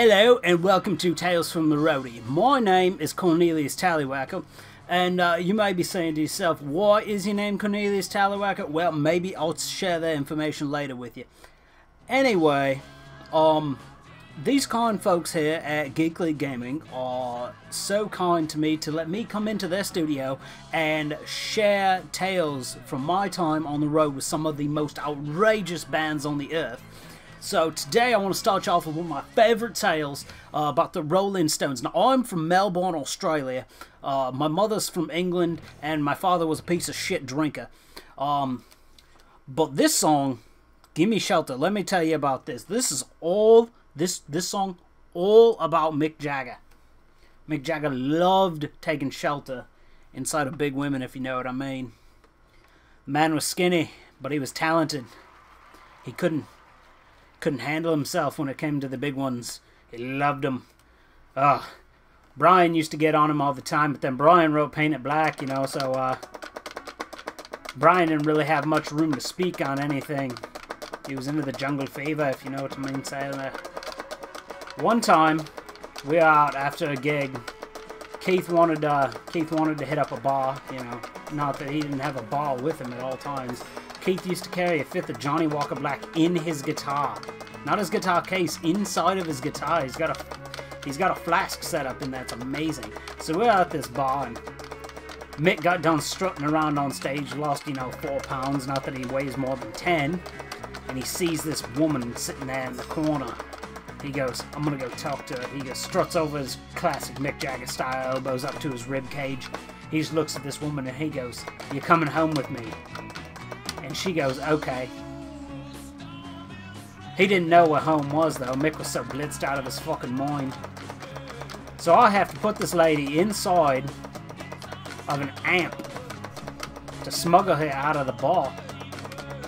Hello and welcome to Tales from the Roadie. My name is Corneilius Tallywacker, and you may be saying to yourself, why is your name Corneilius Tallywacker? Well, maybe I'll share that information later with you. Anyway, these kind folks here at Geek Gaming are so kind to me to let me come into their studio and share tales from my time on the road with some of the most outrageous bands on the earth. So today I want to start you off with one of my favourite tales about the Rolling Stones. Now I'm from Melbourne, Australia. My mother's from England and my father was a piece of shit drinker. But this song, Gimme Shelter, let me tell you about this. This is all, this song, all about Mick Jagger. Mick Jagger loved taking shelter inside of big women, if you know what I mean. The man was skinny, but he was talented. He couldn't handle himself when it came to the big ones. He loved them. Brian used to get on him all the time, but then Brian wrote Paint It Black, you know, so Brian didn't really have much room to speak on anything. He was into the jungle fever, if you know what I mean saying there. One time, we were out after a gig. Keith wanted to hit up a bar, you know, not that he didn't have a bar with him at all times. Keith used to carry a fifth of Johnny Walker Black in his guitar. Not his guitar case, inside of his guitar. He's got a flask set up in there. It's amazing. So we're at this bar and Mick got done strutting around on stage, lost, you know, 4 pounds, not that he weighs more than 10. And he sees this woman sitting there in the corner. He goes, I'm gonna go talk to her. He goes, struts over his classic Mick Jagger style, elbows up to his rib cage. He just looks at this woman and he goes, "You're coming home with me." And she goes, "Okay." He didn't know where home was, though. Mick was so blitzed out of his fucking mind. So I have to put this lady inside of an amp to smuggle her out of the bar.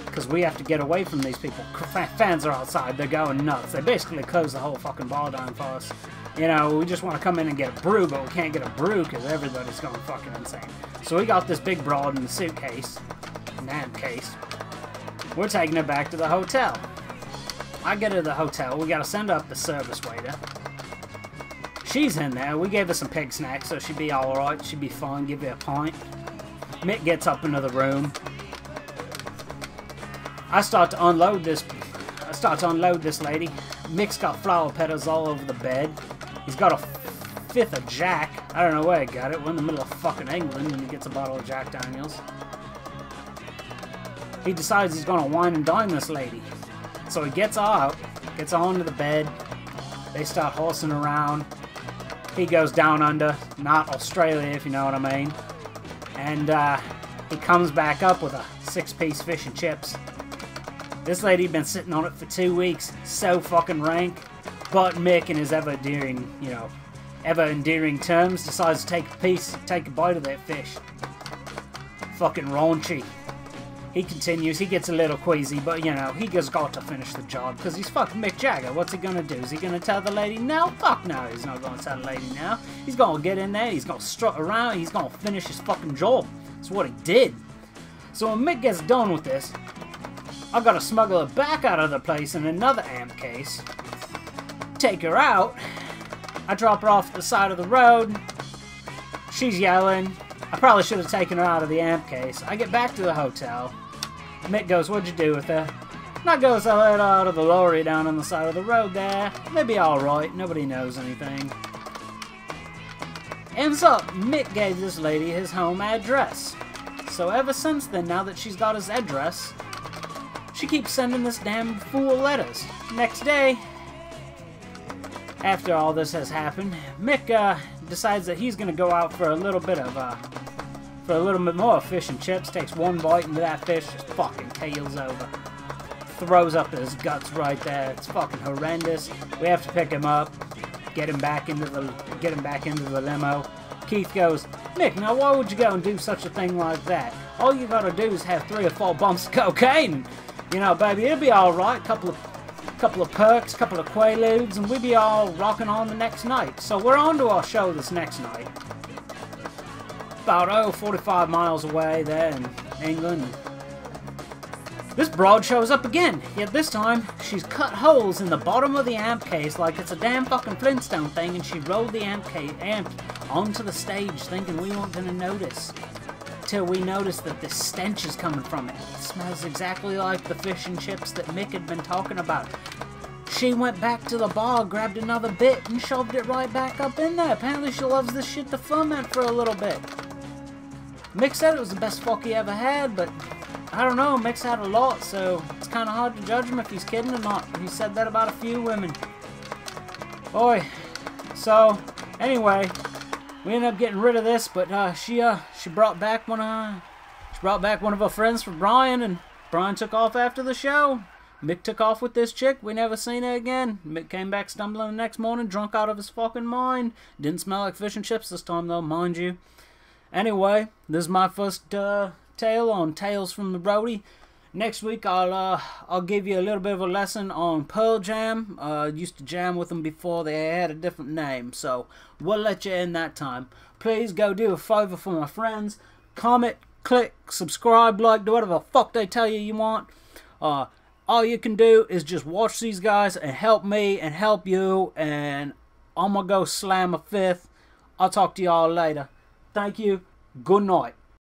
Because we have to get away from these people. Fans are outside. They're going nuts. They basically closed the whole fucking bar down for us. You know, we just want to come in and get a brew, but we can't get a brew because everybody's going fucking insane. So we got this big broad in the suitcase. Amp case. We're taking her back to the hotel. I get her to the hotel. We gotta send up the service waiter. She's in there. We gave her some pig snacks, so she'd be alright. She'd be fine. Give her a pint. Mick gets up into the room. I start to unload this lady. Mick's got flower petals all over the bed. He's got a fifth of Jack. I don't know where he got it. We're in the middle of fucking England and he gets a bottle of Jack Daniels. He decides he's gonna wine and dine this lady. So he gets out, gets onto the bed. They start horsing around. He goes down under, not Australia if you know what I mean. And he comes back up with a 6-piece fish and chips. This lady had been sitting on it for 2 weeks. So fucking rank. But Mick in his ever endearing terms decides to take a bite of that fish. Fucking raunchy. He continues, he gets a little queasy, but you know, he just got to finish the job because he's fucking Mick Jagger. What's he gonna do? Is he gonna tell the lady no? Fuck no, he's not gonna tell the lady no. He's gonna get in there, he's gonna strut around, he's gonna finish his fucking job. That's what he did. So when Mick gets done with this, I gotta smuggle her back out of the place in another amp case, take her out, I drop her off at the side of the road, she's yelling. I probably should have taken her out of the amp case. I get back to the hotel. Mick goes, "What'd you do with her?" And I goes, "I let her out of the lorry down on the side of the road there. Maybe alright, nobody knows anything." Ends up, Mick gave this lady his home address. So ever since then, now that she's got his address, she keeps sending this damn fool letters. Next day, after all this has happened, Mick decides that he's gonna go out for a little bit more fish and chips. Takes one bite into that fish, just fucking keels over. Throws up his guts right there. It's fucking horrendous. We have to pick him up, get him back into the limo. Keith goes, "Mick, now why would you go and do such a thing like that? All you gotta do is have 3 or 4 bumps of cocaine. You know, baby, it'll be alright. Couple of perks, couple of quaaludes, and we'll be all rocking on the next night." So we're on to our show this next night. About 45 miles away there in England. This broad shows up again, yet this time she's cut holes in the bottom of the amp case like it's a damn fucking Flintstone thing, and she rolled the amp onto the stage thinking we weren't gonna notice. Till we noticed that this stench is coming from it. It smells exactly like the fish and chips that Mick had been talking about. She went back to the bar, grabbed another bit, and shoved it right back up in there. Apparently she loves this shit to ferment for a little bit. Mick said it was the best fuck he ever had, but I don't know, Mick's had a lot, so it's kind of hard to judge him if he's kidding or not. He said that about a few women. Boy, so anyway, we ended up getting rid of this, but she brought back one of her friends for Brian, and Brian took off after the show. Mick took off with this chick. We never seen her again. Mick came back stumbling the next morning, drunk out of his fucking mind. Didn't smell like fish and chips this time, though, mind you. Anyway, this is my first tale on Tales from the Roadie. Next week I'll give you a little bit of a lesson on Pearl Jam. Used to jam with them before they had a different name, so we'll let you in that time. Please go do a favor for my friends. Comment, click, subscribe, like, do whatever the fuck they tell you want. All you can do is just watch these guys and help me and help you, and I'm gonna go slam a fifth. I'll talk to y'all later. Thank you. Good night.